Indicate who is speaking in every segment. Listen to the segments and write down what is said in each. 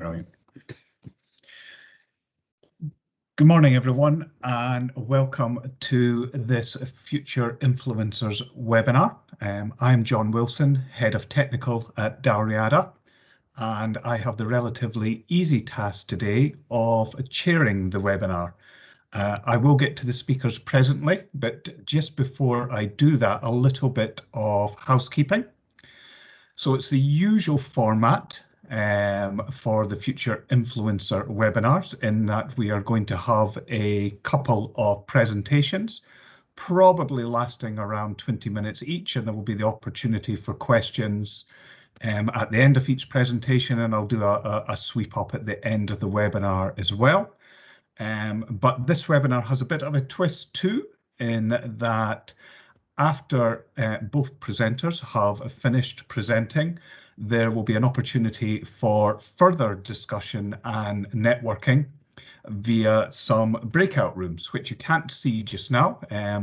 Speaker 1: Brilliant. Good morning, everyone, and welcome to this Future Influencers webinar. I'm John Wilson, Head of Technical at Dalriada, and I have the relatively easy task today of chairing the webinar. I will get to the speakers presently, but just before I do that, a little bit of housekeeping. So it's the usual format for the Future Influencer webinars, in that we are going to have a couple of presentations, probably lasting around 20 minutes each, and there will be the opportunity for questions at the end of each presentation, and I'll do a sweep up at the end of the webinar as well. But this webinar has a bit of a twist too, in that after both presenters have finished presenting, there will be an opportunity for further discussion and networking via some breakout rooms, which you can't see just now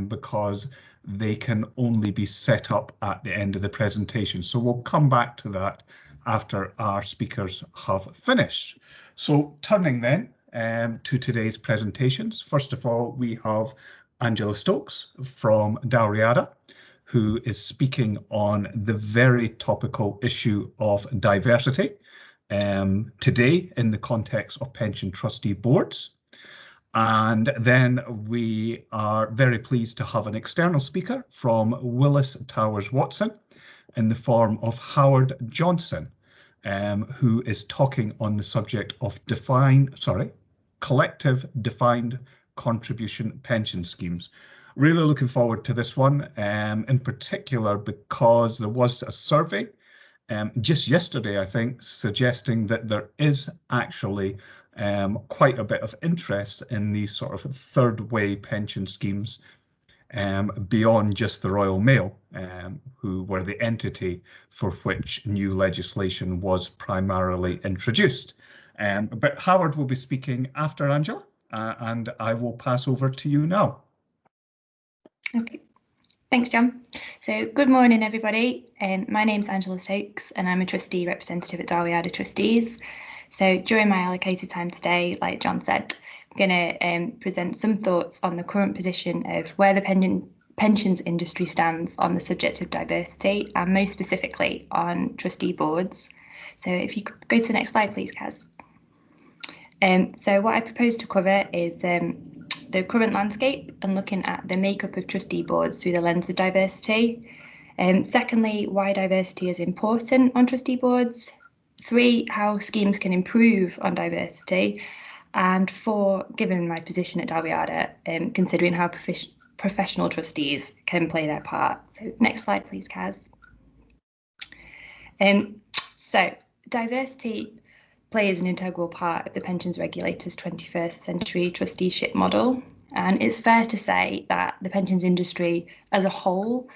Speaker 1: because they can only be set up at the end of the presentation. So we'll come back to that after our speakers have finished. So turning then to today's presentations. First of all, we have Angela Stokes from Dalriada, who is speaking on the very topical issue of diversity today in the context of pension trustee boards. And then we are very pleased to have an external speaker from Willis Towers Watson in the form of Howard Johnson, who is talking on the subject of collective defined contribution pension schemes. Really looking forward to this one, in particular because there was a survey just yesterday, I think, suggesting that there is actually quite a bit of interest in these sort of third way pension schemes beyond just the Royal Mail, who were the entity for which new legislation was primarily introduced. But Howard will be speaking after Angela, and I will pass over to you now.
Speaker 2: Okay, thanks, John. So good morning, everybody. My name's Angela Stokes, and I'm a trustee representative at Dalriada Trustees. So during my allocated time today, like John said, I'm going to present some thoughts on the current position of where the pensions industry stands on the subject of diversity, and most specifically on trustee boards. So if you could go to the next slide, please, Kaz. So what I propose to cover is the current landscape and looking at the makeup of trustee boards through the lens of diversity. Secondly, why diversity is important on trustee boards. 3, how schemes can improve on diversity. And 4, given my position at Dalriada, considering how professional trustees can play their part. So next slide, please, Kaz. So diversity plays an integral part of the pensions regulator's 21st century trusteeship model. And it's fair to say that the pensions industry as a whole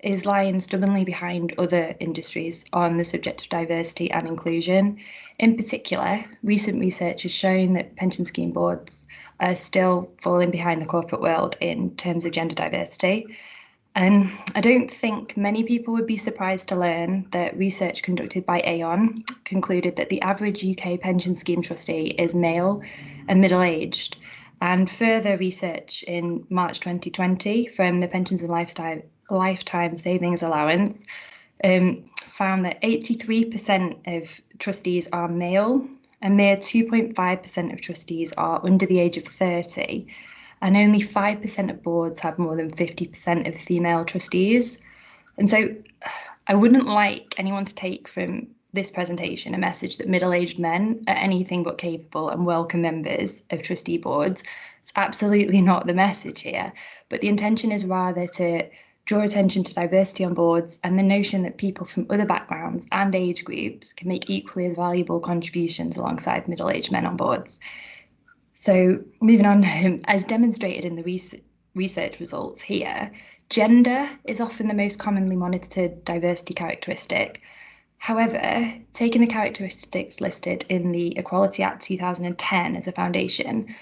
Speaker 2: is lying stubbornly behind other industries on the subject of diversity and inclusion. In particular, recent research has shown that pension scheme boards are still falling behind the corporate world in terms of gender diversity. And I don't think many people would be surprised to learn that research conducted by Aon concluded that the average UK pension scheme trustee is male and middle-aged. And further research in March 2020 from the Pensions and Lifetime Savings Allowance found that 83% of trustees are male, a mere 2.5% of trustees are under the age of 30. And only 5% of boards have more than 50% of female trustees. And so I wouldn't like anyone to take from this presentation a message that middle-aged men are anything but capable and welcome members of trustee boards. It's absolutely not the message here, but the intention is rather to draw attention to diversity on boards and the notion that people from other backgrounds and age groups can make equally as valuable contributions alongside middle-aged men on boards. So moving on, as demonstrated in the research results here, gender is often the most commonly monitored diversity characteristic. However, taking the characteristics listed in the Equality Act 2010 as a foundation,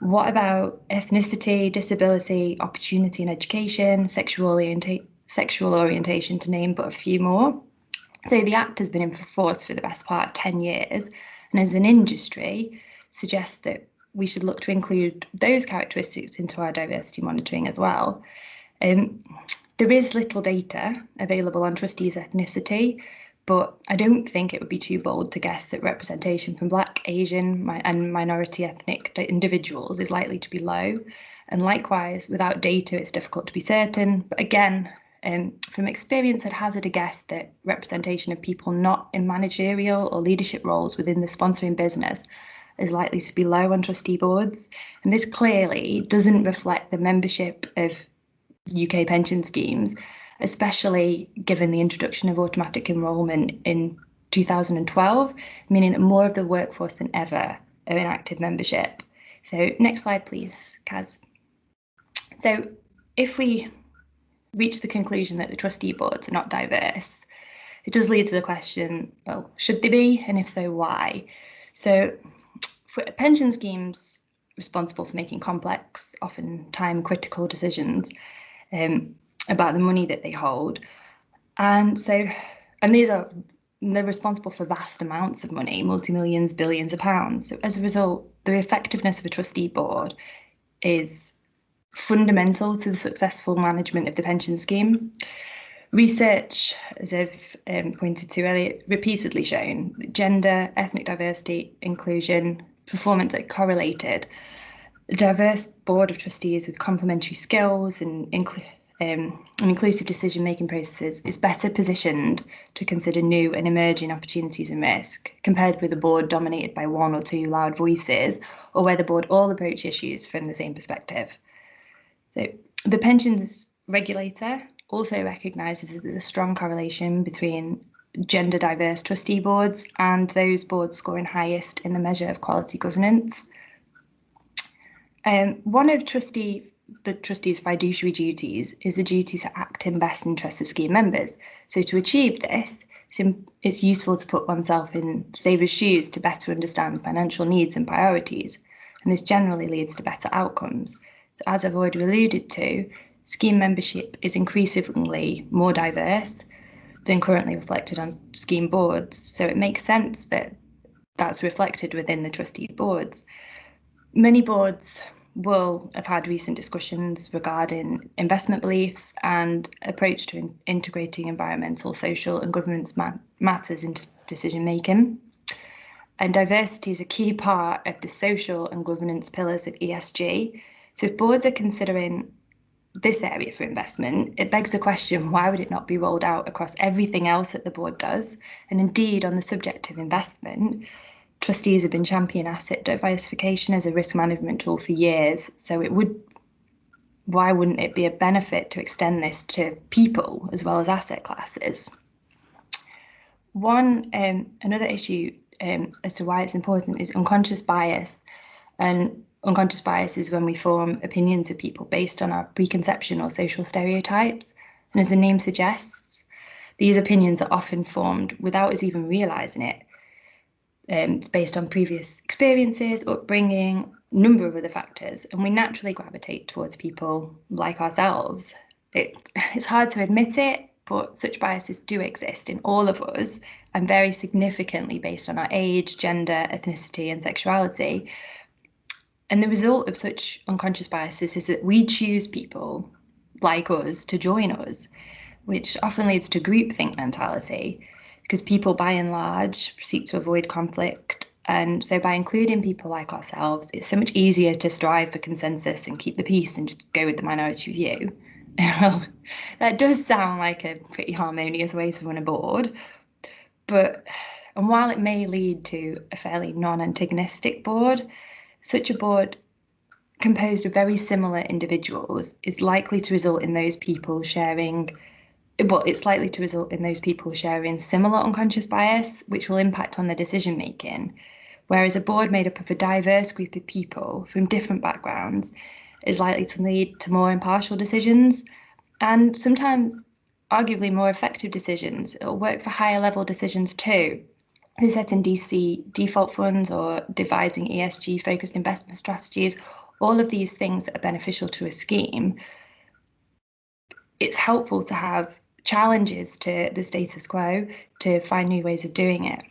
Speaker 2: what about ethnicity, disability, opportunity in education, sexual orientation, to name but a few more? So the Act has been in force for the best part of 10 years, and as an industry, suggests that we should look to include those characteristics into our diversity monitoring as well. There is little data available on trustees' ethnicity, but I don't think it would be too bold to guess that representation from Black, Asian, and minority ethnic individuals is likely to be low. And likewise, without data, it's difficult to be certain. But again, from experience, I'd hazard a guess that representation of people not in managerial or leadership roles within the sponsoring business is likely to be low on trustee boards. And this clearly doesn't reflect the membership of UK pension schemes, especially given the introduction of automatic enrolment in 2012, meaning that more of the workforce than ever are in active membership. So next slide, please, Kaz. So if we reach the conclusion that the trustee boards are not diverse, it does lead to the question, well, should they be? And if so, why? So for pension schemes responsible for making complex, often time-critical decisions about the money that they hold. And they're responsible for vast amounts of money, multi-millions, billions of pounds. So as a result, the effectiveness of a trustee board is fundamental to the successful management of the pension scheme. Research, as I've pointed to earlier, repeatedly shown that gender, ethnic diversity, inclusion, performance are correlated. A diverse board of trustees with complementary skills and inclusive decision-making processes is better positioned to consider new and emerging opportunities and risk, compared with a board dominated by one or two loud voices, or where the board all approach issues from the same perspective. So the pensions regulator also recognises that there's a strong correlation between gender diverse trustee boards and those boards scoring highest in the measure of quality governance. One of the trustees' fiduciary duties is the duty to act in best interest of scheme members. So to achieve this, it's useful to put oneself in savers' shoes to better understand financial needs and priorities, and this generally leads to better outcomes. So as I've already alluded to, scheme membership is increasingly more diverse than currently reflected on scheme boards, so it makes sense that that's reflected within the trustee boards. Many boards will have had recent discussions regarding investment beliefs and approach to integrating environmental, social and governance matters into decision making. And diversity is a key part of the social and governance pillars of ESG. So if boards are considering this area for investment, it begs the question, why would it not be rolled out across everything else that the board does? And indeed, on the subject of investment, trustees have been championing asset diversification as a risk management tool for years. So why wouldn't it be a benefit to extend this to people as well as asset classes? Another issue as to why it's important is unconscious bias. And unconscious bias is when we form opinions of people based on our preconception or social stereotypes. And as the name suggests, these opinions are often formed without us even realising it. It's based on previous experiences, upbringing, a number of other factors, and we naturally gravitate towards people like ourselves. It's hard to admit it, but such biases do exist in all of us, and vary significantly based on our age, gender, ethnicity, and sexuality. And the result of such unconscious biases is that we choose people like us to join us, which often leads to groupthink mentality, because people by and large seek to avoid conflict. And so by including people like ourselves, it's so much easier to strive for consensus and keep the peace and just go with the minority view. Well, that does sound like a pretty harmonious way to run a board, and while it may lead to a fairly non-antagonistic board, such a board composed of very similar individuals is likely to result in those people sharing similar unconscious bias, which will impact on their decision making. Whereas a board made up of a diverse group of people from different backgrounds is likely to lead to more impartial decisions and sometimes arguably more effective decisions. It'll work for higher level decisions too, who setting DC default funds or devising ESG focused investment strategies, all of these things that are beneficial to a scheme. It's helpful to have challenges to the status quo to find new ways of doing it.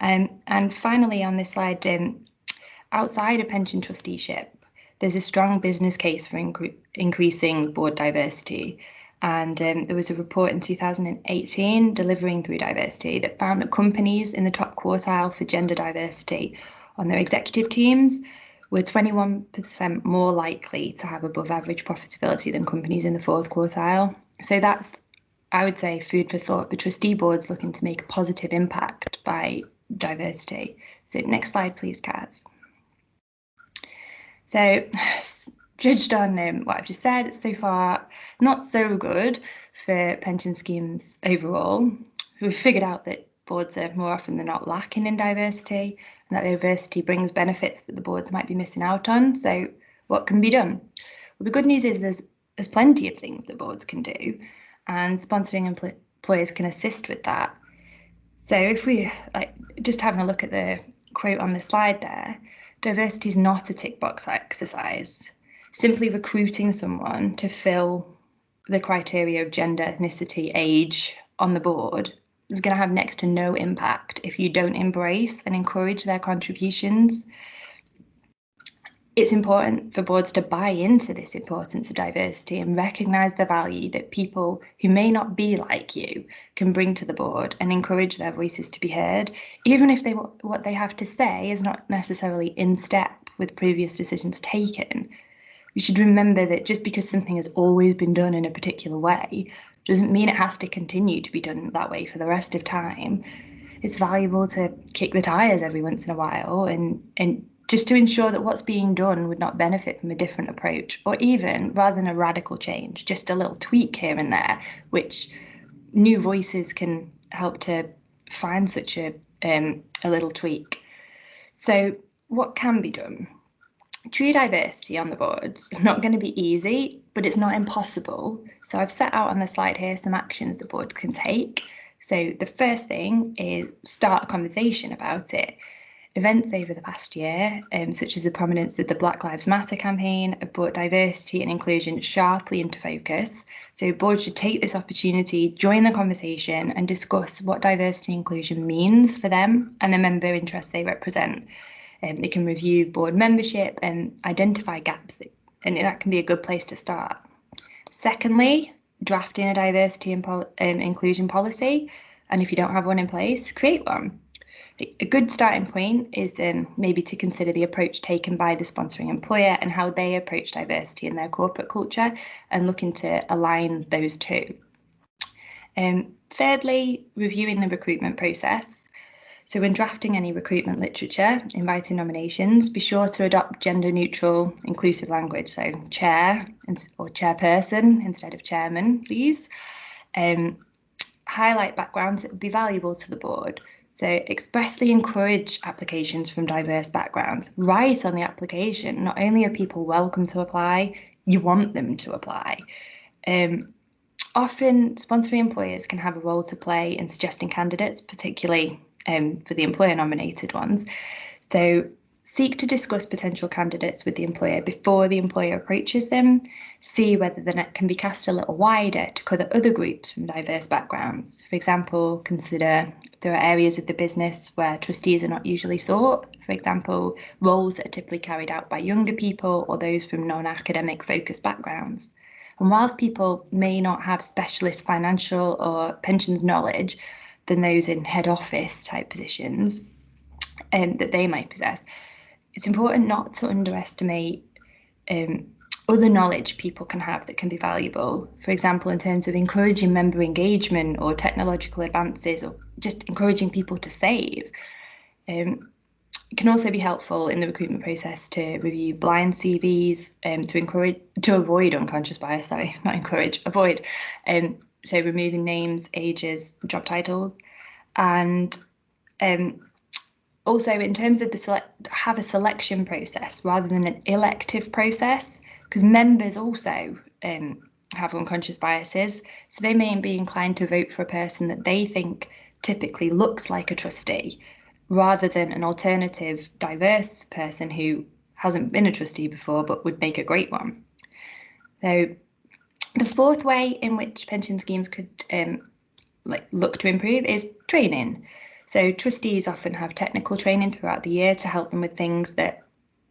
Speaker 2: And finally, on this slide, outside of pension trusteeship, there's a strong business case for increasing board diversity. And there was a report in 2018, Delivering Through Diversity, that found that companies in the top quartile for gender diversity on their executive teams were 21% more likely to have above average profitability than companies in the fourth quartile. So that's, I would say, food for thought for trustee boards looking to make a positive impact by diversity. So next slide, please, Kaz. So judged on what I've just said, so far, not so good for pension schemes overall. We've figured out that boards are more often than not lacking in diversity, and that diversity brings benefits that the boards might be missing out on. So what can be done? Well, the good news is there's plenty of things that boards can do, and sponsoring employers can assist with that. So if we just having a look at the quote on the slide there, diversity is not a tick box exercise. Simply recruiting someone to fill the criteria of gender, ethnicity, age on the board is going to have next to no impact if you don't embrace and encourage their contributions. It's important for boards to buy into this importance of diversity and recognise the value that people who may not be like you can bring to the board and encourage their voices to be heard, even if what they have to say is not necessarily in step with previous decisions taken. We should remember that just because something has always been done in a particular way doesn't mean it has to continue to be done that way for the rest of time. It's valuable to kick the tires every once in a while and just to ensure that what's being done would not benefit from a different approach, or even, rather than a radical change, just a little tweak here and there, which new voices can help to find such a little tweak. So what can be done? True diversity on the boards is not going to be easy, but it's not impossible. So I've set out on the slide here some actions the board can take. So the first thing is start a conversation about it. Events over the past year, such as the prominence of the Black Lives Matter campaign, have brought diversity and inclusion sharply into focus. So boards should take this opportunity, join the conversation and discuss what diversity and inclusion means for them and the member interests they represent. They can review board membership and identify gaps, and that can be a good place to start. Secondly, drafting a diversity and inclusion policy, and if you don't have one in place, create one. A good starting point is maybe to consider the approach taken by the sponsoring employer and how they approach diversity in their corporate culture and looking to align those two. Thirdly, reviewing the recruitment process. So when drafting any recruitment literature, inviting nominations, be sure to adopt gender neutral, inclusive language. So chair or chairperson instead of chairman, please. Highlight backgrounds that would be valuable to the board. So expressly encourage applications from diverse backgrounds. Write on the application, not only are people welcome to apply, you want them to apply. Often sponsoring employers can have a role to play in suggesting candidates, particularly for the employer nominated ones. So seek to discuss potential candidates with the employer before the employer approaches them. See whether the net can be cast a little wider to cover other groups from diverse backgrounds. For example, consider if there are areas of the business where trustees are not usually sought. For example, roles that are typically carried out by younger people or those from non-academic focused backgrounds. And whilst people may not have specialist financial or pensions knowledge than those in head office type positions that they might possess, it's important not to underestimate other knowledge people can have that can be valuable. For example, in terms of encouraging member engagement or technological advances or just encouraging people to save. It can also be helpful in the recruitment process to review blind CVs to avoid unconscious bias, avoid. So removing names, ages, job titles, and also in terms of have a selection process rather than an elective process, because members also have unconscious biases, so they may be inclined to vote for a person that they think typically looks like a trustee rather than an alternative diverse person who hasn't been a trustee before but would make a great one. So The fourth way in which pension schemes could look to improve is training. So trustees often have technical training throughout the year to help them with things that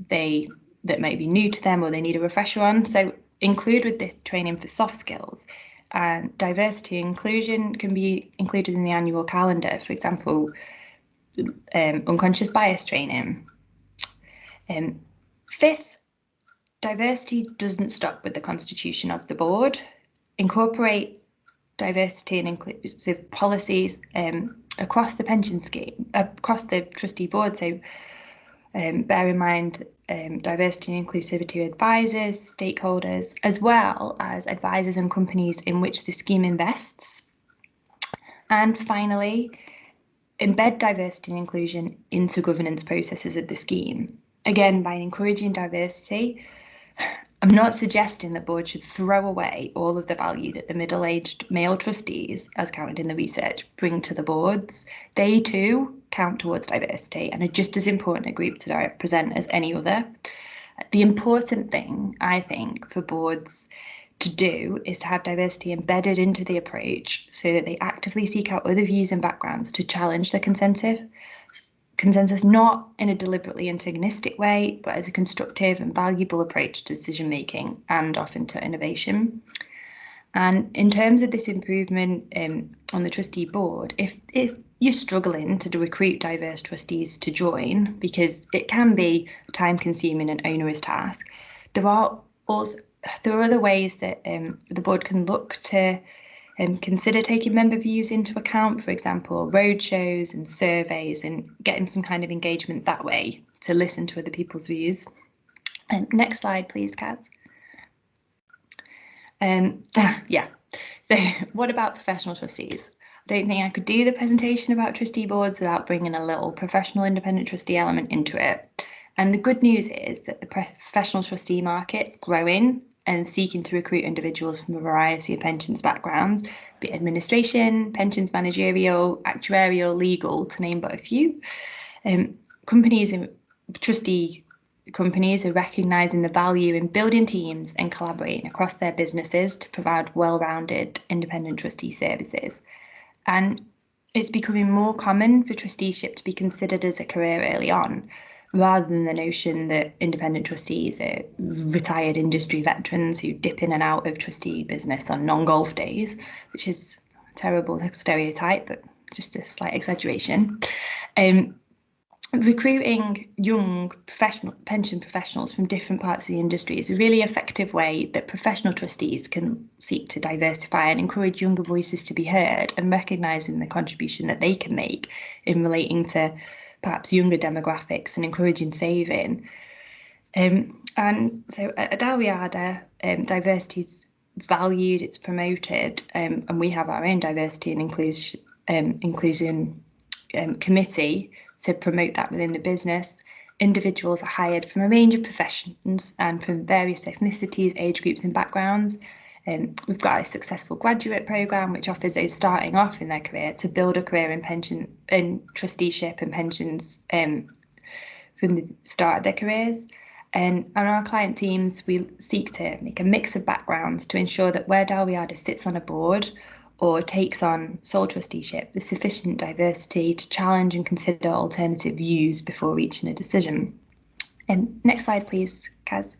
Speaker 2: may be new to them or they need a refresher on. So include with this training for soft skills. And diversity and inclusion can be included in the annual calendar. For example, unconscious bias training. Fifth, diversity doesn't stop with the constitution of the board. Incorporate diversity and inclusive policies across the pension scheme, across the trustee board. So bear in mind diversity and inclusivity of advisors, stakeholders, as well as advisors and companies in which the scheme invests. And finally, embed diversity and inclusion into governance processes of the scheme. Again, by encouraging diversity, I'm not suggesting that boards should throw away all of the value that the middle-aged male trustees, as counted in the research, bring to the boards. They too count towards diversity and are just as important a group to represent as any other. The important thing, I think, for boards to do is to have diversity embedded into the approach so that they actively seek out other views and backgrounds to challenge the consensus, not in a deliberately antagonistic way, but as a constructive and valuable approach to decision making and often to innovation. And in terms of this improvement on the trustee board, if you're struggling to recruit diverse trustees to join, because it can be a time-consuming and onerous task, there are other ways that the board can look to consider taking member views into account, for example, roadshows and surveys, and getting some kind of engagement that way to listen to other people's views. Next slide, please, Kaz. Yeah, so what about professional trustees? I don't think I could do the presentation about trustee boards without bringing a little professional independent trustee element into it. And the good news is that the professional trustee market's growing and seeking to recruit individuals from a variety of pensions backgrounds, be it administration, pensions managerial, actuarial, legal, to name but a few. Trustee companies are recognising the value in building teams and collaborating across their businesses to provide well-rounded independent trustee services. And it's becoming more common for trusteeship to be considered as a career early on, rather than the notion that independent trustees are retired industry veterans who dip in and out of trustee business on non-golf days, which is a terrible stereotype, but just a slight exaggeration. Recruiting young pension professionals from different parts of the industry is a really effective way that professional trustees can seek to diversify and encourage younger voices to be heard, and recognising the contribution that they can make in relating to perhaps younger demographics and encouraging saving. And so at Dalriada, diversity is valued, it's promoted, and we have our own diversity and inclusion committee to promote that within the business. Individuals are hired from a range of professions and from various ethnicities, age groups and backgrounds. We've got a successful graduate programme which offers those starting off in their career to build a career in trusteeship and pensions from the start of their careers. And on our client teams, we seek to make a mix of backgrounds to ensure that where Dalriada sits on a board or takes on sole trusteeship, there's sufficient diversity to challenge and consider alternative views before reaching a decision. Next slide, please, Kaz.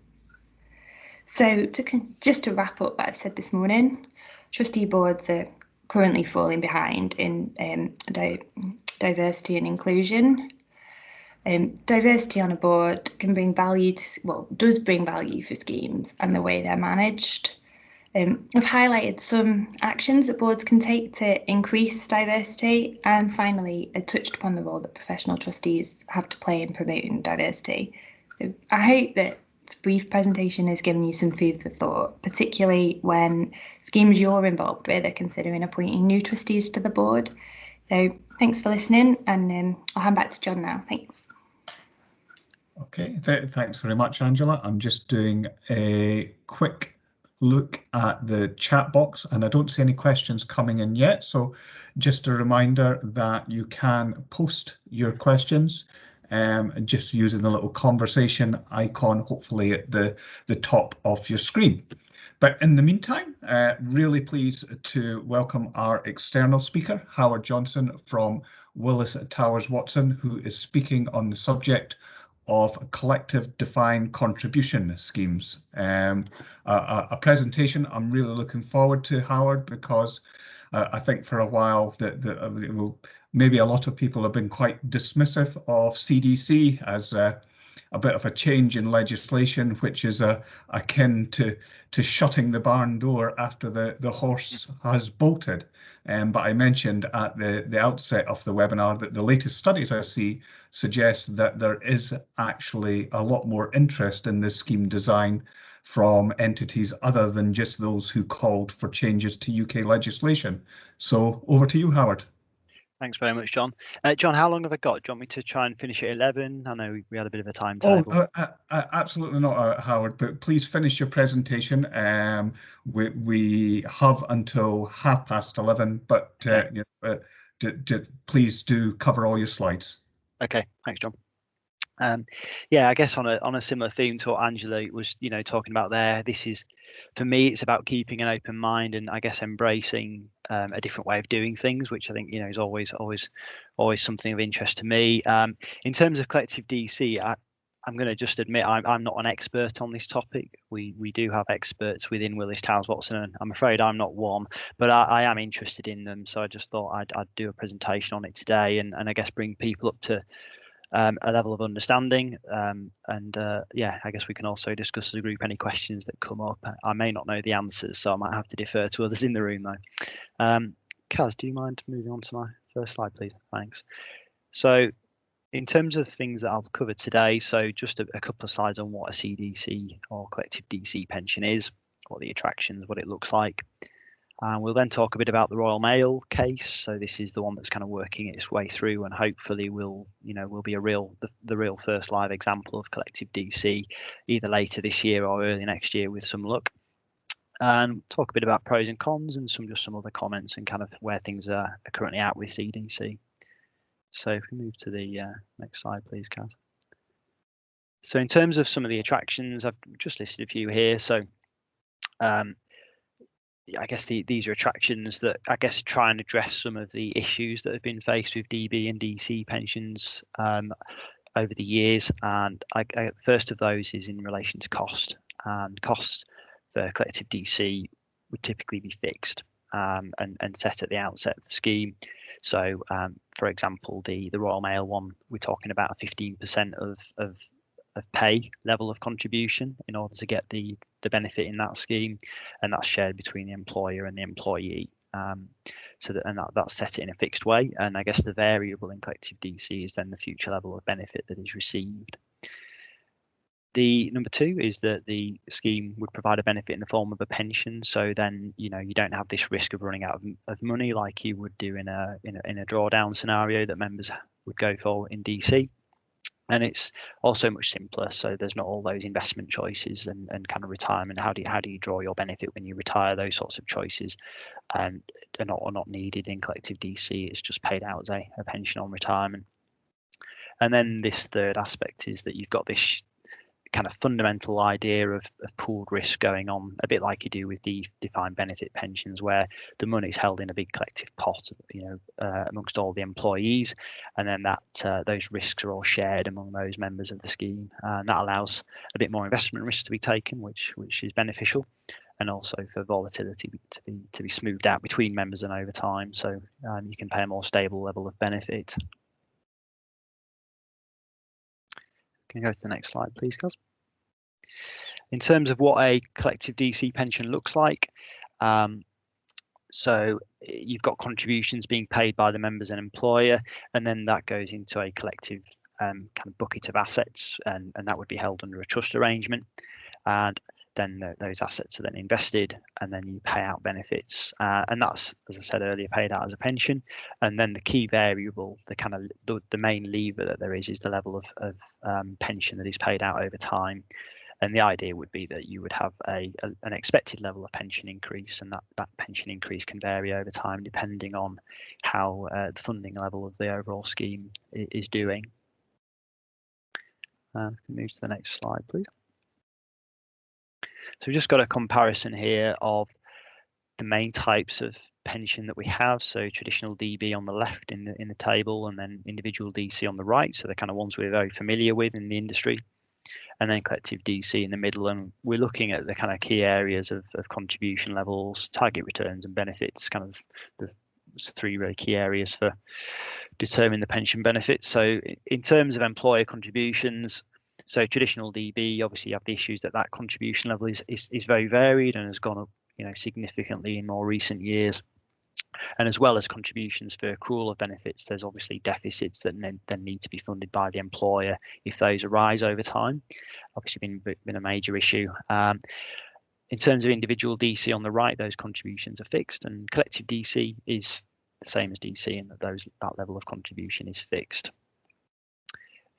Speaker 2: So just to wrap up what I've said this morning, trustee boards are currently falling behind in diversity and inclusion. Diversity on a board can bring value does bring value for schemes and the way they're managed. I've highlighted some actions that boards can take to increase diversity, and finally I touched upon the role that professional trustees have to play in promoting diversity. So I hope that this brief presentation has given you some food for thought, particularly when schemes you're involved with are considering appointing new trustees to the board. So thanks for listening, and I'll hand back to John now. Thanks.
Speaker 1: Okay, thanks very much, Angela. I'm just doing a quick look at the chat box and I don't see any questions coming in yet, so just a reminder that you can post your questions just using the little conversation icon hopefully at the top of your screen. But in the meantime, really pleased to welcome our external speaker, Howard Johnson from Willis Towers Watson, who is speaking on the subject of collective defined contribution schemes. A presentation I'm really looking forward to, Howard, because I think for a while that maybe a lot of people have been quite dismissive of CDC as a bit of a change in legislation, which is akin to shutting the barn door after the horse has bolted. But I mentioned at the outset of the webinar that the latest studies I see suggest that there is actually a lot more interest in this scheme design from entities other than just those who called for changes to UK legislation. So over to you, Howard.
Speaker 3: Thanks very much, John. John, how long have I got? Do you want me to try and finish at 11? I know we had a bit of a timetable.
Speaker 1: Absolutely not, Howard, but please finish your presentation. We have until 11:30, but please do cover all your slides.
Speaker 3: Okay, thanks, John. Yeah, I guess on a similar theme to what Angela was, talking about there. This is, for me, it's about keeping an open mind and I guess embracing a different way of doing things, which I think is always something of interest to me. In terms of collective DC, I'm going to just admit I'm not an expert on this topic. We do have experts within Willis Towers Watson, and I'm afraid I'm not one, but I am interested in them. So I just thought I'd do a presentation on it today, and I guess bring people up to a level of understanding, yeah, I guess we can also discuss as a group any questions that come up. I may not know the answers, so I might have to defer to others in the room though. Kaz, do you mind moving on to my first slide, please? Thanks. So in terms of things that I'll cover today, so just a couple of slides on what a CDC or collective DC pension is, what the attractions, what it looks like. We'll then talk a bit about the Royal Mail case. So this is the one that's kind of working its way through, and hopefully will be the real first live example of collective DC, either later this year or early next year with some luck. And talk a bit about pros and cons and some other comments and kind of where things are currently at with CDC. So if we move to the next slide, please, Kaz. So in terms of some of the attractions, I've just listed a few here. So I guess these are attractions that I guess try and address some of the issues that have been faced with DB and DC pensions over the years. And first of those is in relation to cost. And cost for collective DC would typically be fixed and set at the outset of the scheme. So, for example, the Royal Mail one, we're talking about a 15% of pay level of contribution in order to get the benefit in that scheme, and that's shared between the employer and the employee. So that's set in a fixed way, and I guess the variable in collective DC is then the future level of benefit that is received. The number two is that the scheme would provide a benefit in the form of a pension. So then you don't have this risk of running out of money like you would do in a drawdown scenario that members would go for in DC. And it's also much simpler, so there's not all those investment choices and kind of retirement. How do you draw your benefit when you retire? Those sorts of choices are not needed in collective DC. It's just paid out as a pension on retirement. And then this third aspect is that you've got this kind of fundamental idea of pooled risk going on, a bit like you do with the defined benefit pensions, where the money's held in a big collective pot, amongst all the employees, and then that those risks are all shared among those members of the scheme, and that allows a bit more investment risk to be taken, which is beneficial, and also for volatility to be smoothed out between members and over time, so you can pay a more stable level of benefit. Can you go to the next slide, please, Kaz? In terms of what a collective DC pension looks like, so you've got contributions being paid by the members and employer, and then that goes into a collective kind of bucket of assets, and that would be held under a trust arrangement. And then those assets are then invested, and then you pay out benefits, and that's, as I said earlier, paid out as a pension. And then the key variable, the main lever that there is the level of pension that is paid out over time. And the idea would be that you would have an expected level of pension increase, and that pension increase can vary over time depending on how the funding level of the overall scheme is doing. Move to the next slide, please. So we've just got a comparison here of the main types of pension that we have. So traditional DB on the left in the table, and then individual DC on the right. So the kind of ones we're very familiar with in the industry, and then collective DC in the middle. And we're looking at the kind of key areas of contribution levels, target returns, and benefits. Kind of the three really key areas for determining the pension benefits. So in terms of employer contributions, so traditional DB, obviously you have the issues that contribution level is very varied and has gone up, significantly in more recent years. And as well as contributions for accrual of benefits, there's obviously deficits that then need to be funded by the employer if those arise over time. Obviously been a major issue. In terms of individual DC on the right, those contributions are fixed, and collective DC is the same as DC in that that level of contribution is fixed.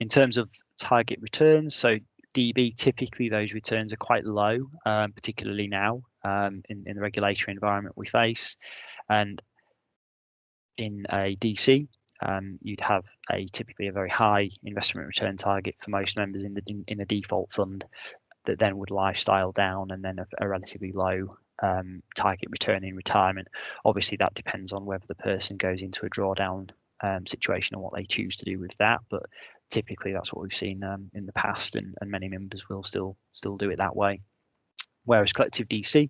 Speaker 3: In terms of target returns, so DB, typically those returns are quite low, particularly now in the regulatory environment we face. And in a DC, you'd have typically a very high investment return target for most members in a default fund that then would lifestyle down, and then a relatively low target return in retirement. Obviously, that depends on whether the person goes into a drawdown situation and what they choose to do with that. But typically, that's what we've seen in the past, and many members will still do it that way. Whereas collective DC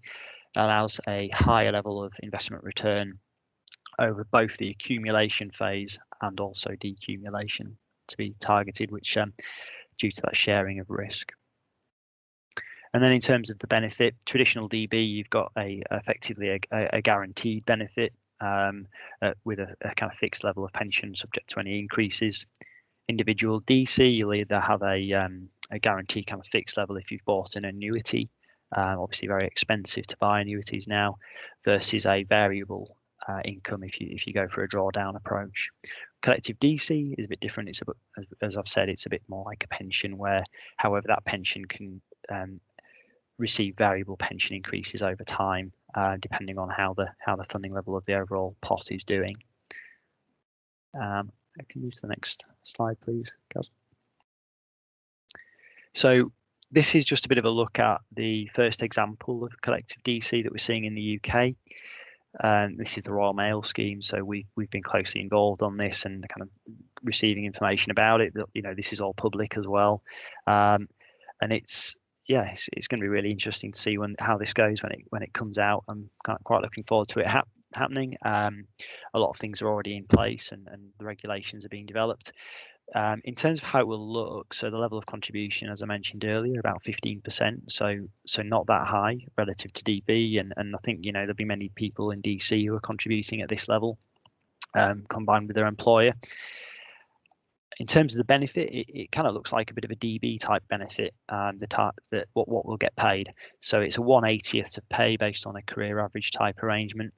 Speaker 3: allows a higher level of investment return over both the accumulation phase and also decumulation to be targeted, which due to that sharing of risk. And then in terms of the benefit, traditional DB, you've got effectively a guaranteed benefit with a kind of fixed level of pension subject to any increases. Individual DC, you'll either have a guaranteed kind of fixed level if you've bought an annuity, obviously very expensive to buy annuities now, versus a variable income if you go for a drawdown approach. Collective DC is a bit different. It's as I've said, it's a bit more like a pension, where however that pension can receive variable pension increases over time, depending on how the funding level of the overall pot is doing. I can move to the next slide, please, Gaz. So this is just a bit of a look at the first example of collective DC that we're seeing in the UK. This is the Royal Mail scheme, so we've been closely involved on this and kind of receiving information about it. This is all public as well, and it's going to be really interesting to see how this goes when it comes out. I'm quite looking forward to it happening. A lot of things are already in place, and the regulations are being developed. In terms of how it will look, so the level of contribution, as I mentioned earlier, about 15%, so not that high relative to DB, and I think there'll be many people in DC who are contributing at this level, combined with their employer. In terms of the benefit, it kind of looks like a bit of a DB type benefit. What will get paid, so it's a 1/80th of pay based on a career average type arrangement,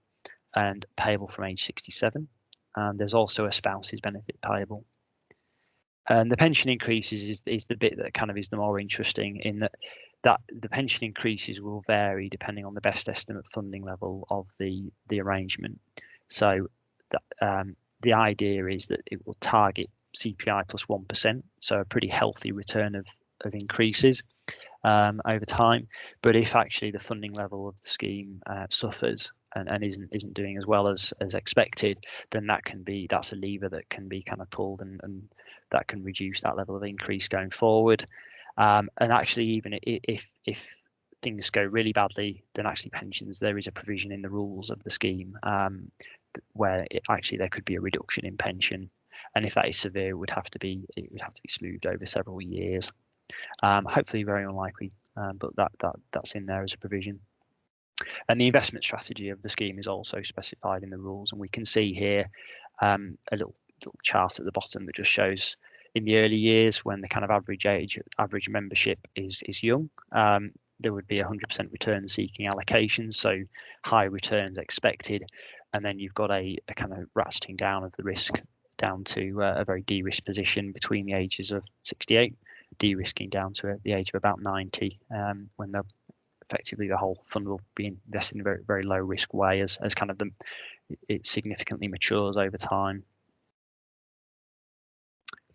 Speaker 3: and payable from age 67. And there's also a spouse's benefit payable. And the pension increases is the bit that kind of is the more interesting, in that the pension increases will vary depending on the best estimate funding level of the arrangement. So the idea is that it will target CPI plus 1%, so a pretty healthy return of increases over time. But if actually the funding level of the scheme suffers and isn't doing as well as expected, then that's a lever that can be kind of pulled, and that can reduce that level of increase going forward. And actually, even if things go really badly, then actually pensions, there is a provision in the rules of the scheme where there could be a reduction in pension, and if that is severe, it would have to be smoothed over several years. Hopefully very unlikely, but that's in there as a provision. And the investment strategy of the scheme is also specified in the rules, and we can see here a little chart at the bottom that just shows in the early years, when the kind of average membership is young, there would be 100% return seeking allocations, so high returns expected, and then you've got a kind of ratcheting down of the risk down to a very de-risked position between the ages of 68, de-risking down to the age of about 90, when effectively the whole fund will be invested in a very, very low risk way as kind of it significantly matures over time.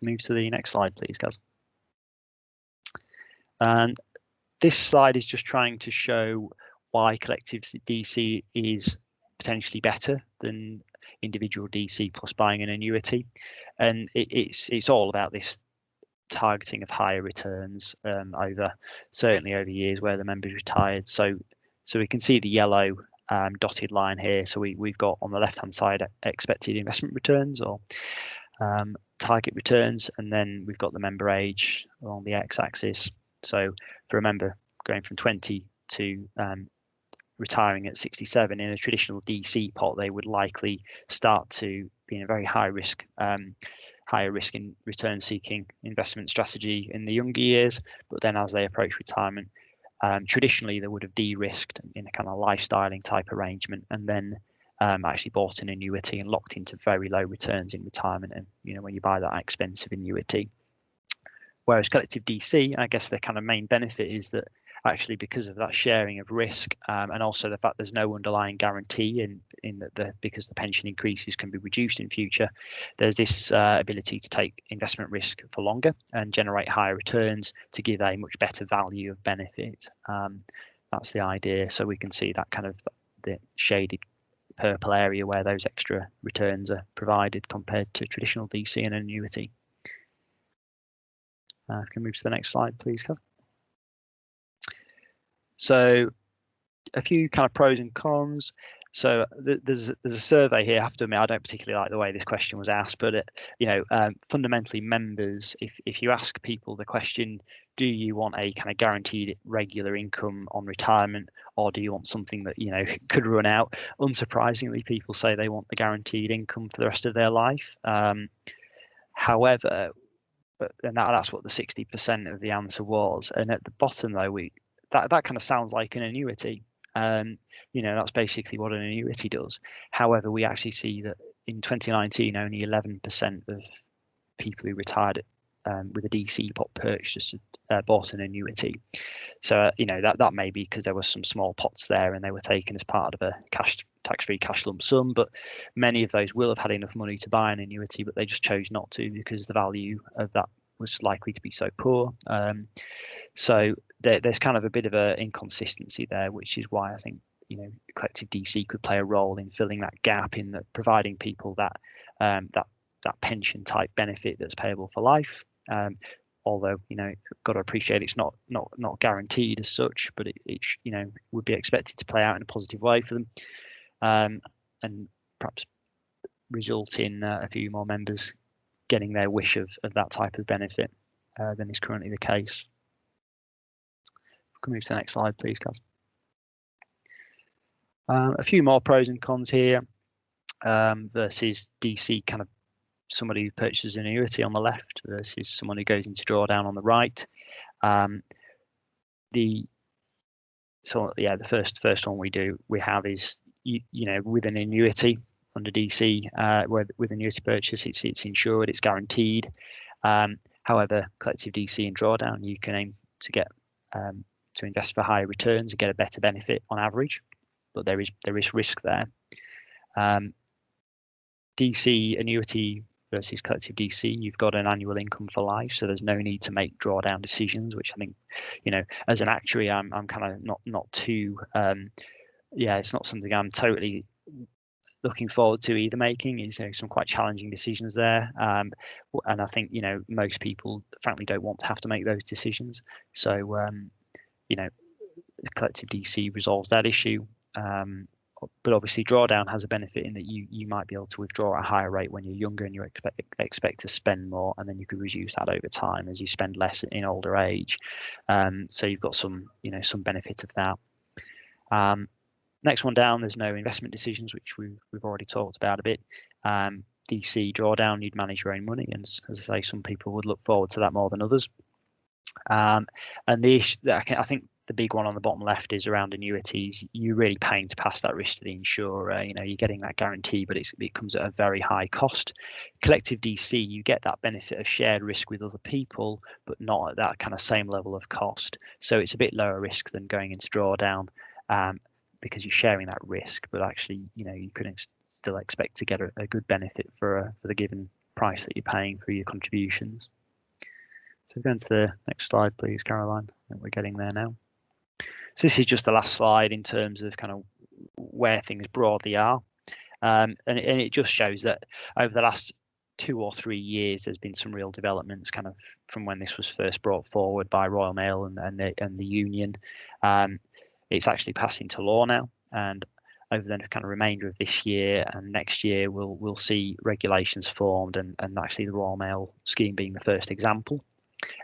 Speaker 3: Move to the next slide, please, guys. And This slide is just trying to show why collective DC is potentially better than individual DC plus buying an annuity, and it's all about this targeting of higher returns certainly over years where the member's retired. So we can see the yellow dotted line here. So we've got on the left hand side expected investment returns or target returns, and then we've got the member age along the x-axis. So for a member going from 20 to retiring at 67 in a traditional DC pot, they would likely start to be in a very higher risk in return seeking investment strategy in the younger years, but then as they approach retirement, traditionally they would have de-risked in a kind of lifestyling type arrangement, and then actually bought an annuity and locked into very low returns in retirement. And when you buy that expensive annuity, whereas collective DC, I guess the kind of main benefit is that actually because of that sharing of risk, and also the fact there's no underlying guarantee in that because the pension increases can be reduced in future, there's this ability to take investment risk for longer and generate higher returns to give a much better value of benefit. That's the idea. So we can see that kind of the shaded purple area where those extra returns are provided compared to traditional DC and annuity. Can we move to the next slide, please, Kath? So a few kind of pros and cons. So there's a survey here. I have to admit, I don't particularly like the way this question was asked, but fundamentally, members, if you ask people the question, do you want a kind of guaranteed regular income on retirement, or do you want something that could run out? Unsurprisingly, people say they want the guaranteed income for the rest of their life. However, that's what the 60% of the answer was. And at the bottom, though, that kind of sounds like an annuity. That's basically what an annuity does. However, we actually see that in 2019, only 11% of people who retired with a DC pot purchase bought an annuity. So that may be because there were some small pots there and they were taken as part of a tax-free cash lump sum, but many of those will have had enough money to buy an annuity, but they just chose not to because the value of that was likely to be so poor. So there's kind of a bit of an inconsistency there, which is why I think collective DC could play a role in filling that gap, in providing people that pension type benefit that's payable for life. Although got to appreciate it's not guaranteed as such, but it would be expected to play out in a positive way for them, and perhaps result in a few more members getting their wish of that type of benefit than is currently the case. Can we move to the next slide, please, Kaz? A few more pros and cons here versus DC, kind of somebody who purchases an annuity on the left versus someone who goes into drawdown on the right. The first one we have is with an annuity under DC, with annuity purchase, it's insured, it's guaranteed. However, collective DC and drawdown, you can aim to get to invest for higher returns and get a better benefit on average, but there is risk there. DC annuity versus collective DC, you've got an annual income for life, so there's no need to make drawdown decisions, which I think, as an actuary, I'm kind of not too, it's not something I'm totally looking forward to either making. Is some quite challenging decisions there, and I think most people frankly don't want to have to make those decisions. So collective DC resolves that issue. But obviously drawdown has a benefit in that you might be able to withdraw at a higher rate when you're younger and you expect to spend more, and then you could reduce that over time as you spend less in older age. So you've got some benefit of that. Next one down, there's no investment decisions, which we've already talked about a bit. DC drawdown, you'd manage your own money, and as I say, some people would look forward to that more than others. And the issue that I think the big one on the bottom left is around annuities. You're really paying to pass that risk to the insurer. You're getting that guarantee, but it comes at a very high cost. Collective DC, you get that benefit of shared risk with other people, but not at that kind of same level of cost. So it's a bit lower risk than going into drawdown, because you're sharing that risk, but actually, you could still expect to get a good benefit for the given price that you're paying for your contributions. So going to the next slide, please, Caroline. I think we're getting there now. this is just the last slide in terms of kind of where things broadly are. And it just shows that over the last 2 or 3 years, there's been some real developments kind of from when this was first brought forward by Royal Mail and the union. It's actually passed into law now, and over the kind of remainder of this year and next year, we'll see regulations formed, and actually the Royal Mail scheme being the first example.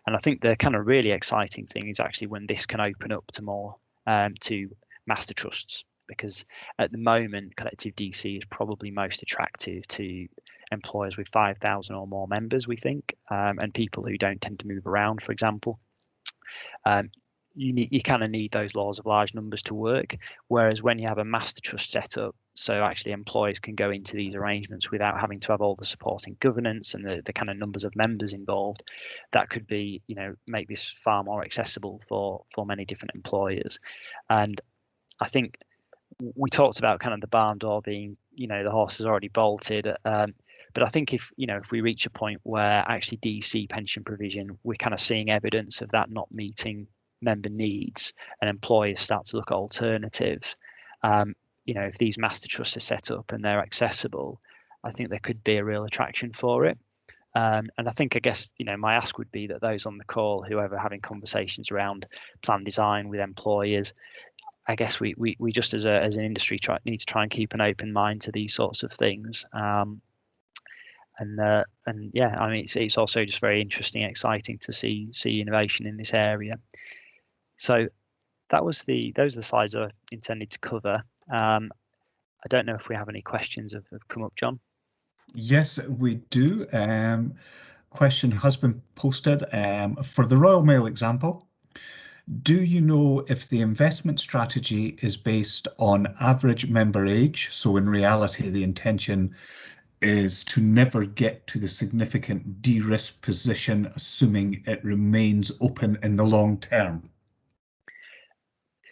Speaker 3: And I think the kind of really exciting thing is actually when this can open up to more to master trusts, because at the moment collective DC is probably most attractive to employers with 5,000 or more members, we think, and people who don't tend to move around, for example. You kind of need those laws of large numbers to work, whereas when you have a master trust set up, so actually employers can go into these arrangements without having to have all the supporting governance and the kind of numbers of members involved, that could be, make this far more accessible for many different employers. And I think we talked about kind of the barn door being, the horse is already bolted. But I think if we reach a point where actually DC pension provision, we're kind of seeing evidence of that not meeting member needs, and employers start to look at alternatives. If these master trusts are set up and they're accessible, I think there could be a real attraction for it. And I guess, my ask would be that those on the call, whoever having conversations around plan design with employers, I guess we just as an industry need to try and keep an open mind to these sorts of things. It's also just very interesting, exciting to see innovation in this area. So those are the slides I intended to cover. I don't know if we have any questions have come up, John.
Speaker 1: Yes, we do. Question has been posted. For the Royal Mail example, do you know if the investment strategy is based on average member age? So in reality, the intention is to never get to the significant de-risk position, assuming it remains open in the long term.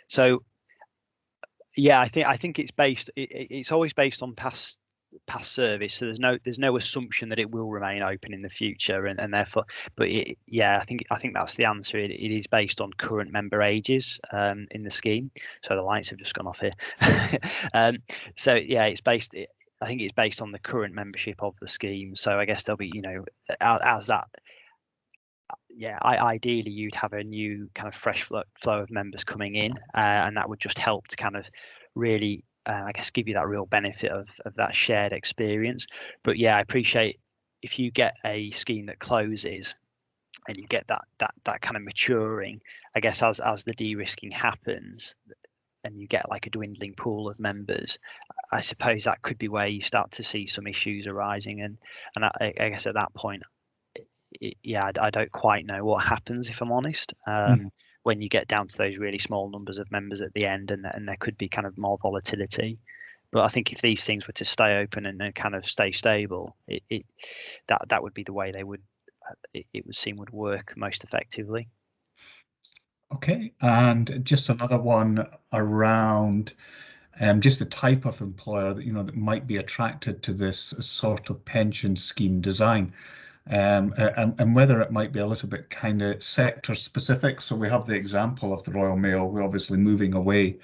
Speaker 3: So, yeah, I think it's based. It's always based on past service. So there's no assumption that it will remain open in the future, and therefore. But I think that's the answer. It is based on current member ages in the scheme. So the lights have just gone off here. So yeah, it's based. I think it's based on the current membership of the scheme. So I guess there'll be, as that. Yeah, ideally you'd have a new kind of fresh flow of members coming in, and that would just help to kind of really, I guess, give you that real benefit of that shared experience. But yeah, I appreciate if you get a scheme that closes and you get that kind of maturing, I guess, as the de-risking happens, and you get like a dwindling pool of members, I suppose that could be where you start to see some issues arising, and I guess at that point. I don't quite know what happens, if I'm honest, when you get down to those really small numbers of members at the end, and there could be kind of more volatility. But I think if these things were to stay open and kind of stay stable, that would be the way it would seem would work most effectively.
Speaker 1: Okay, and just another one around just the type of employer that might be attracted to this sort of pension scheme design. And whether it might be a little bit kind of sector specific. So we have the example of the Royal Mail. We're obviously moving away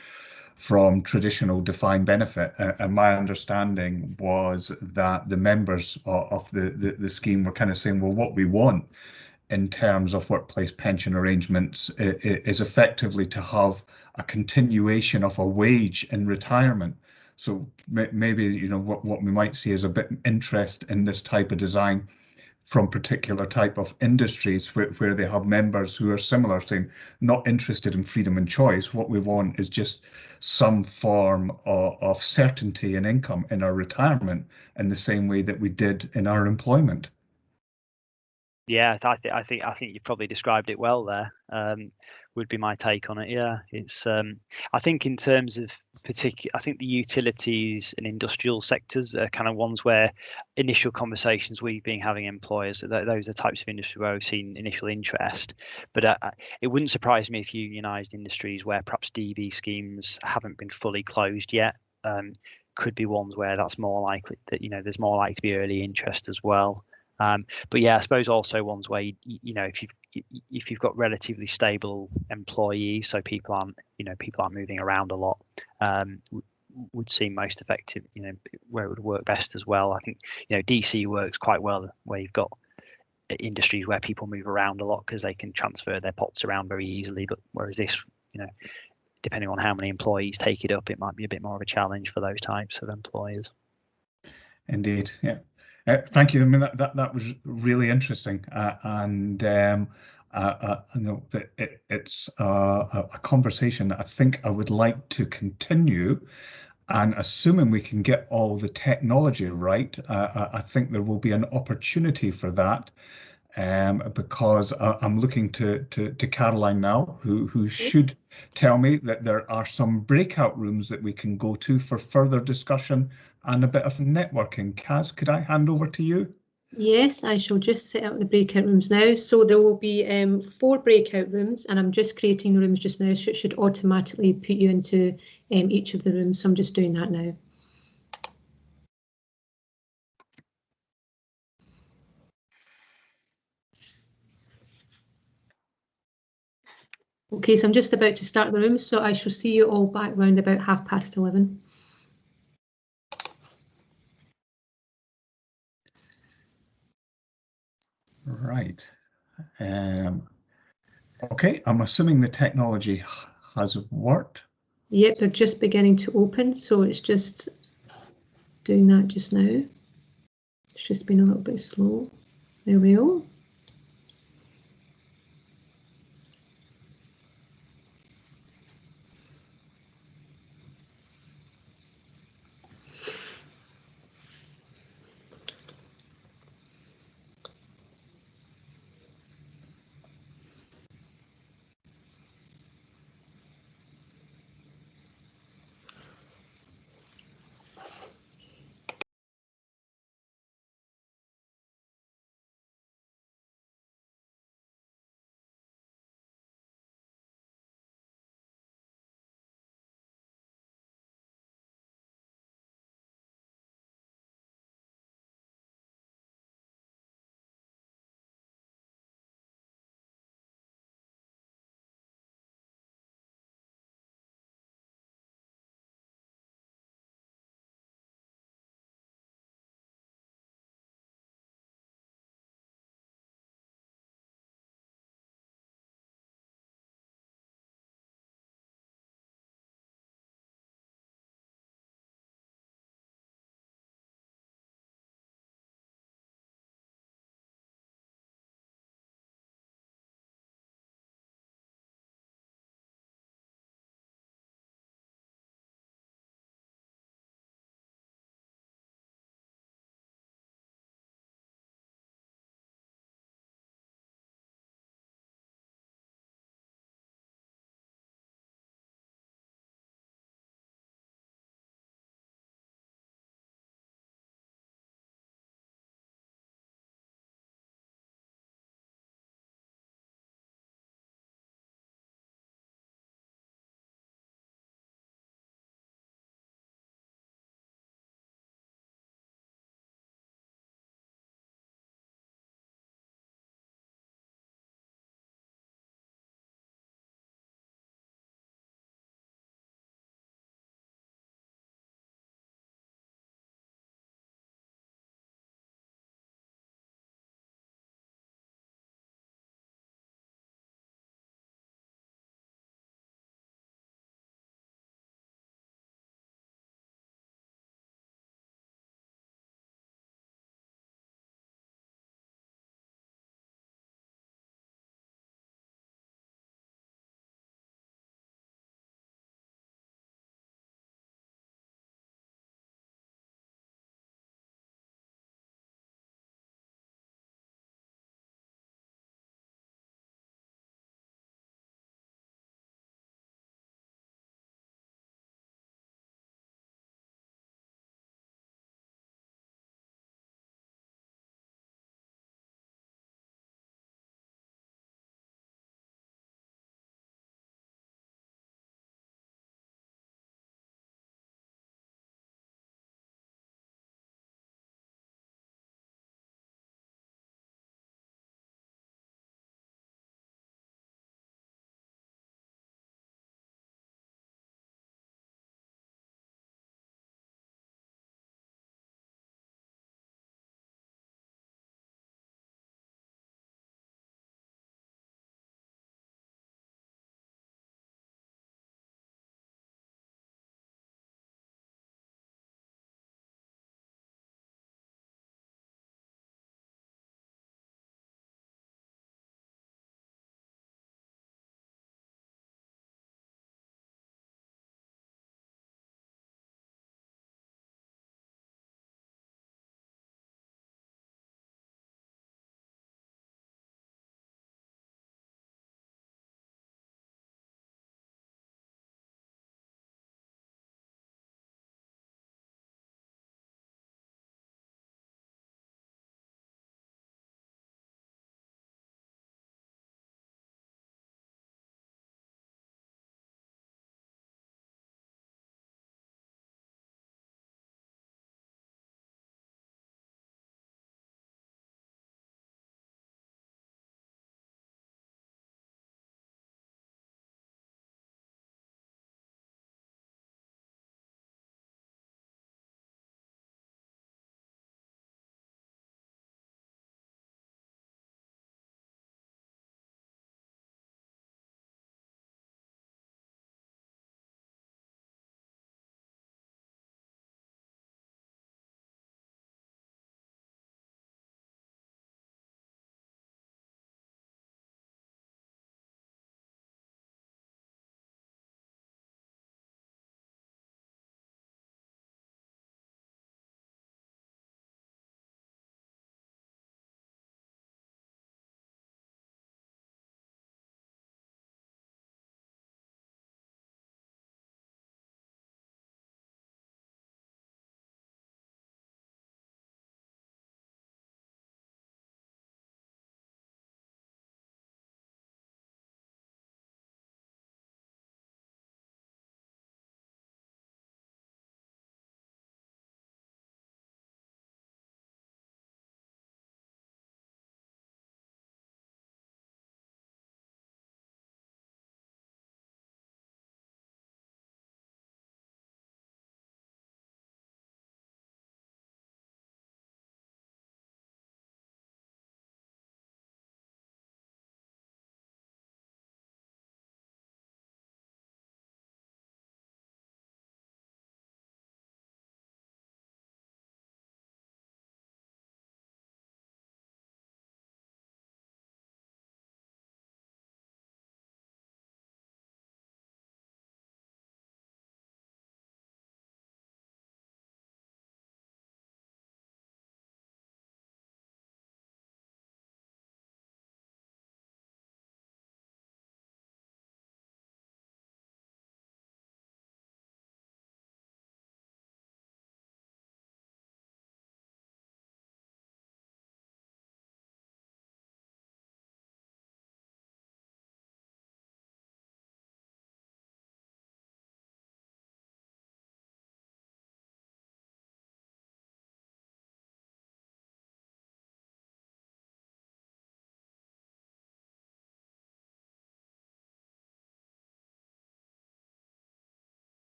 Speaker 1: from traditional defined benefit. And my understanding was that the members of the scheme were kind of saying, well, what we want in terms of workplace pension arrangements is effectively to have a continuation of a wage in retirement. So maybe, what we might see is a bit interest in this type of design from particular type of industries where they have members who are similar, saying not interested in freedom and choice. What we want is just some form of certainty and income in our retirement in the same way that we did in our employment.
Speaker 3: Yeah, I think you probably described it well there. Would be my take on it. Yeah, it's I think in terms of I think the utilities and industrial sectors are kind of ones where initial conversations we've been having employers, those are types of industry where we've seen initial interest. But it wouldn't surprise me if unionised industries where perhaps DB schemes haven't been fully closed yet could be ones where that's more likely that there's more likely to be early interest as well. But yeah, I suppose also ones where if you've if you've got relatively stable employees, so people aren't moving around a lot, would seem most effective. Where it would work best as well. I think DC works quite well where you've got industries where people move around a lot because they can transfer their pots around very easily. But whereas this, depending on how many employees take it up, it might be a bit more of a challenge for those types of employers.
Speaker 1: Indeed, yeah. Thank you. I mean, that was really interesting, and I know it's a conversation that I think I would like to continue. And assuming we can get all the technology right, I think there will be an opportunity for that. Because I'm looking to Caroline now, who should tell me that there are some breakout rooms that we can go to for further discussion and a bit of networking. Kaz, could I hand over to you?
Speaker 4: Yes, I shall just set up the breakout rooms now. So there will be 4 breakout rooms, and I'm just creating the rooms just now, so it should automatically put you into each of the rooms. So I'm just doing that now. Okay, so I'm just about to start the rooms, so I shall see you all back round about 11:30.
Speaker 1: Right. Okay, I'm assuming the technology has worked.
Speaker 4: Yep, they're just beginning to open, so it's just doing that just now. It's just been a little bit slow. There we go.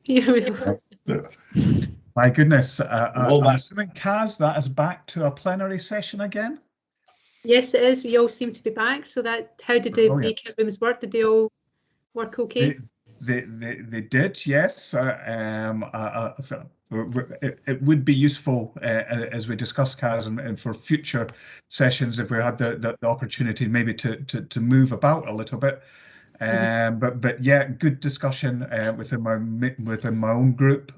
Speaker 4: Here we are.
Speaker 1: My goodness, I'm assuming, Kaz, that is back to a plenary session again?
Speaker 4: Yes, it is. We all seem to be back. So how did the breakout rooms work? Did they all work okay?
Speaker 1: They did, yes. It would be useful as we discuss, Kaz, and for future sessions if we had the opportunity maybe to move about a little bit. But yeah, good discussion within my own group,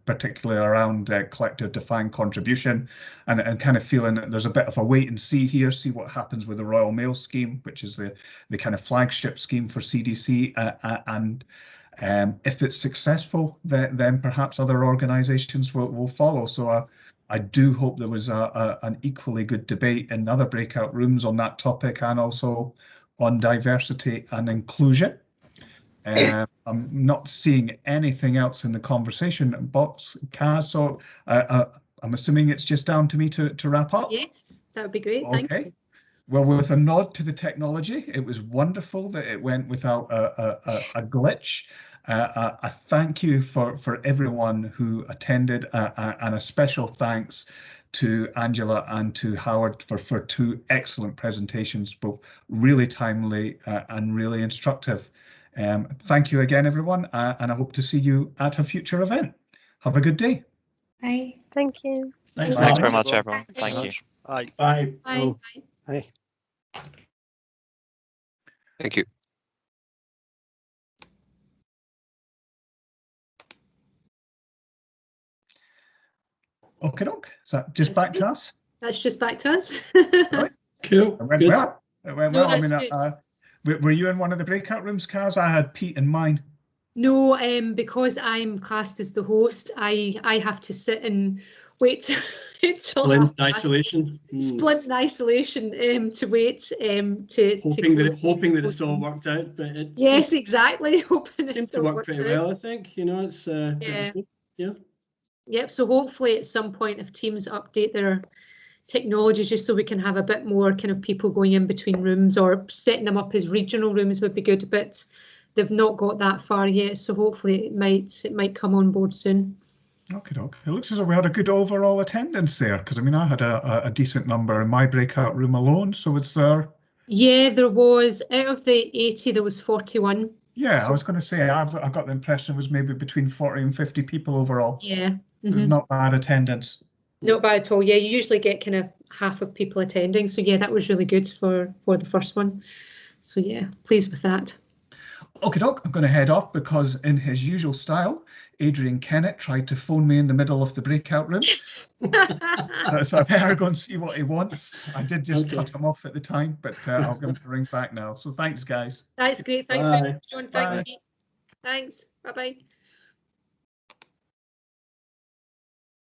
Speaker 1: particularly around collective defined contribution, and kind of feeling that there's a bit of a wait and see here, see what happens with the Royal Mail scheme, which is the kind of flagship scheme for CDC, and if it's successful, then perhaps other organisations will follow. So I do hope there was an equally good debate in other breakout rooms on that topic, and also on diversity and inclusion. I'm not seeing anything else in the conversation box, Kaz, so I'm assuming it's just down to me to wrap up?
Speaker 4: Yes, that would be great. Thank you.
Speaker 1: Well, with a nod to the technology, it was wonderful that it went without a glitch. A thank you for everyone who attended, and a special thanks to Angela and to Howard for two excellent presentations, both really timely and really instructive. Thank you again, everyone, and I hope to see you at a future event. Have a good day.
Speaker 2: Bye.
Speaker 5: Thank you.
Speaker 6: Thanks
Speaker 7: very much, everyone. Thank you.
Speaker 3: Bye.
Speaker 6: Bye.
Speaker 4: Bye.
Speaker 7: Bye.
Speaker 8: Thank you.
Speaker 1: Okay, is that just back to us?
Speaker 4: That's just back to us.
Speaker 1: Right.
Speaker 6: Cool.
Speaker 1: It went
Speaker 6: Good.
Speaker 1: well. It went
Speaker 4: No,
Speaker 1: well. I
Speaker 4: that's
Speaker 1: mean, were you in one of the breakout rooms, Kaz? I had Pete in mine.
Speaker 4: No, because I'm classed as the host, I have to sit and wait until
Speaker 6: Splint isolation.
Speaker 4: Splint in isolation to wait
Speaker 6: Hoping that it's all worked out, but it
Speaker 4: yes, exactly. Hoping
Speaker 6: seems
Speaker 4: it's
Speaker 6: to
Speaker 4: all
Speaker 6: work
Speaker 4: worked
Speaker 6: pretty
Speaker 4: out.
Speaker 6: well. I think it's
Speaker 4: Yeah.
Speaker 6: good. Yeah.
Speaker 4: Yep. So hopefully at some point, if Teams update their technology, just so we can have a bit more kind of people going in between rooms, or setting them up as regional rooms would be good. But they've not got that far yet, so hopefully it might come on board soon.
Speaker 1: Okay, it looks as though we had a good overall attendance there, because I mean I had a decent number in my breakout room alone. So was there?
Speaker 4: Yeah, there was, out of the 80, there was 41.
Speaker 1: Yeah,
Speaker 4: So,
Speaker 1: I was going to say I got the impression it was maybe between 40 and 50 people overall.
Speaker 4: yeah. Mm-hmm.
Speaker 1: Not bad attendance.
Speaker 4: Not bad at all. Yeah, you usually get kind of half of people attending. So yeah, that was really good for the first one. So yeah, pleased with that.
Speaker 1: Okay, I'm going to head off because in his usual style, Adrian Kennett tried to phone me in the middle of the breakout room. So I better go and see what he wants. I did just cut him off at the time, but I'll give him a ring back now. So thanks, guys.
Speaker 4: That's great. Thanks very much, John. Thanks, Pete. Thanks. Bye-bye.